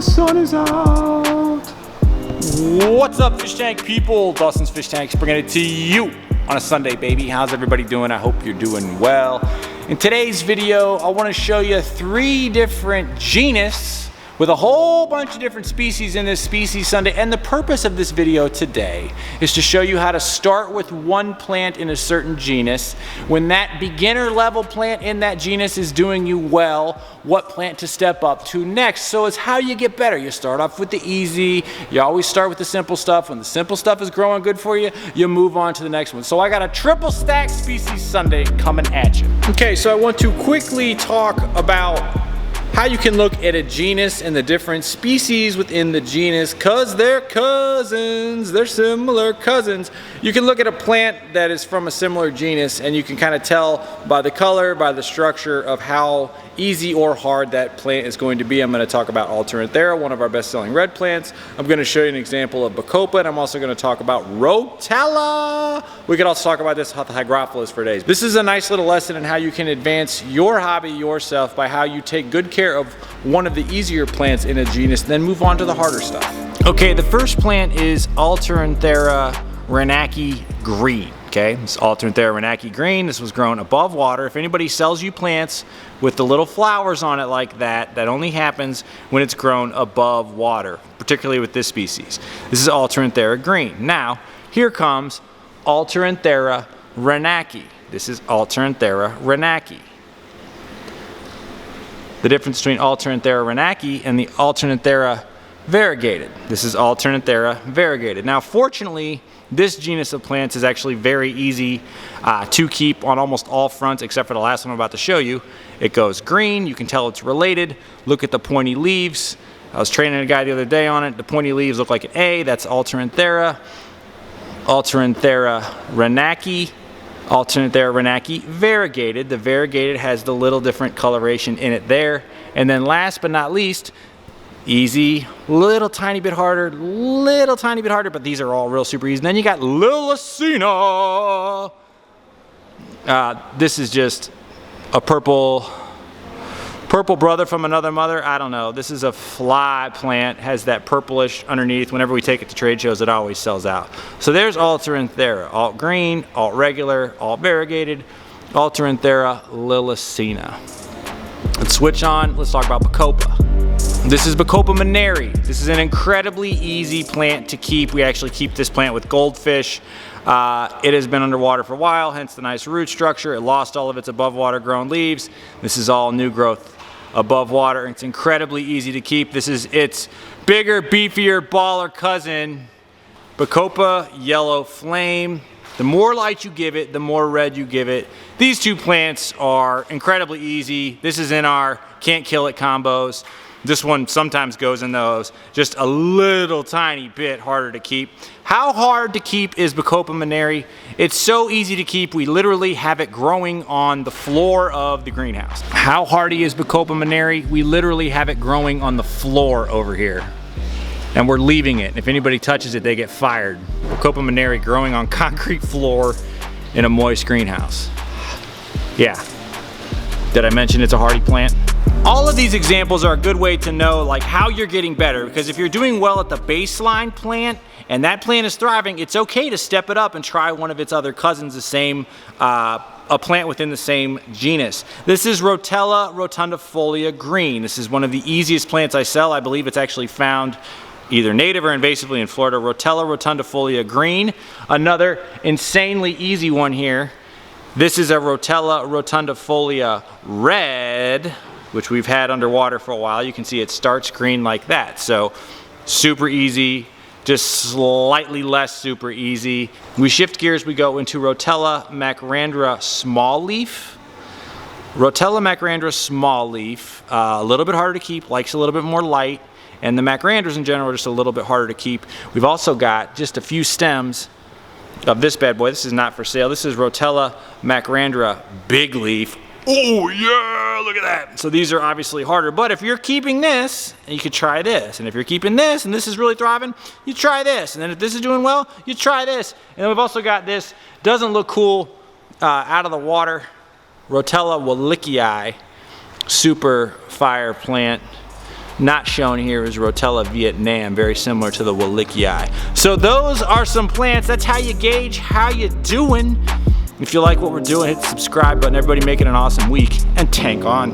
the sun is out. What's up, fish tank people? Dustin's Fish Tanks bringing it to you on a Sunday, baby. How's everybody doing? I hope you're doing well. In today's video, I want to show you 3 different genus with a whole bunch of different species in this Species Sunday. And the purpose of this video today is to show you how to start with one plant in a certain genus. When that beginner level plant in that genus is doing you well, what plant to step up to next. So it's how you get better. You start off with the easy. You always start with the simple stuff. When the simple stuff is growing good for you, you move on to the next one. So I got a triple stack Species Sunday coming at you. Okay, so I want to quickly talk about how you can look at a genus and the different species within the genus, cause they're cousins, they're similar cousins. You can look at a plant that is from a similar genus and you can kind of tell by the color, by the structure of how easy or hard that plant is going to be. I'm going to talk about Alternanthera, one of our best-selling red plants. I'm going to show you an example of Bacopa, and I'm also going to talk about Rotala. We could also talk about this hygrophilus for days. This is a nice little lesson in how you can advance your hobby yourself by how you take good care of one of the easier plants in a genus, then move on to the harder stuff. Okay, the first plant is Alternanthera renaki green. Okay, it's Alternanthera renaki green. This was grown above water. If anybody sells you plants with the little flowers on it like that, that only happens when it's grown above water, particularly with this species. This is Alternanthera green. Now, here comes Alternanthera renaki. This is Alternanthera renaki. The difference between Alternanthera renaki and the Alternanthera variegated. This is Alternanthera variegated. Now, fortunately, this genus of plants is actually very easy to keep on almost all fronts, except for the last one I'm about to show you. It goes green. You can tell it's related. Look at the pointy leaves. I was training a guy the other day on it. The pointy leaves look like an A. That's Alternanthera. Alternanthera renaki. Alternanthera renaki variegated. The variegated has the little different coloration in it there. And then last but not least, easy, little tiny bit harder, but these are all real super easy. And then you got Lilacina. This is just a purple brother from another mother. I don't know. This is a fly plant, has that purplish underneath. Whenever we take it to trade shows, it always sells out. So there's Alternanthera, alt green, alt regular, alt variegated, Alternanthera Lilacina. Let's switch on. Let's talk about Bacopa. This is Bacopa Maneri. This is an incredibly easy plant to keep. We actually keep this plant with goldfish. It has been underwater for a while, hence the nice root structure. It lost all of its above water grown leaves. This is all new growth above water. It's incredibly easy to keep. This is its bigger, beefier, baller cousin, Bacopa Yellow Flame. The more light you give it, the more red you give it. These two plants are incredibly easy. This is in our can't kill it combos. This one sometimes goes in those, just a little tiny bit harder to keep. How hard to keep is Bacopa Maneri? It's so easy to keep, we literally have it growing on the floor of the greenhouse. How hardy is Bacopa Maneri? We literally have it growing on the floor over here. And we're leaving it. If anybody touches it, they get fired. Bacopa Maneri growing on concrete floor in a moist greenhouse. Yeah. Did I mention it's a hardy plant? All of these examples are a good way to know like how you're getting better, because if you're doing well at the baseline plant and that plant is thriving, it's okay to step it up and try one of its other cousins, the same a plant within the same genus. This is Rotala rotundifolia green. This is one of the easiest plants I sell. I believe it's actually found either native or invasively in Florida. Rotala rotundifolia green. Another insanely easy one here. This is a Rotala rotundifolia red, which we've had underwater for a while. You can see it starts green like that. So super easy, just slightly less super easy. We shift gears, we go into Rotala macrandra small leaf. Rotala macrandra small leaf, a little bit harder to keep, likes a little bit more light, and the macrandras in general are just a little bit harder to keep. We've also got just a few stems of this bad boy. This is not for sale. This is Rotala macrandra big leaf. Oh yeah, look at that. So these are obviously harder, but if you're keeping this, you could try this. And if you're keeping this and this is really thriving, you try this. And then if this is doing well, you try this. And then we've also got this, doesn't look cool out of the water, Rotala wallichii, super fire plant. Not shown here is Rotala Vietnam, very similar to the Wallichii. So those are some plants. That's how you gauge how you doing. If you like what we're doing, hit the subscribe button. Everybody make it an awesome week and tank on.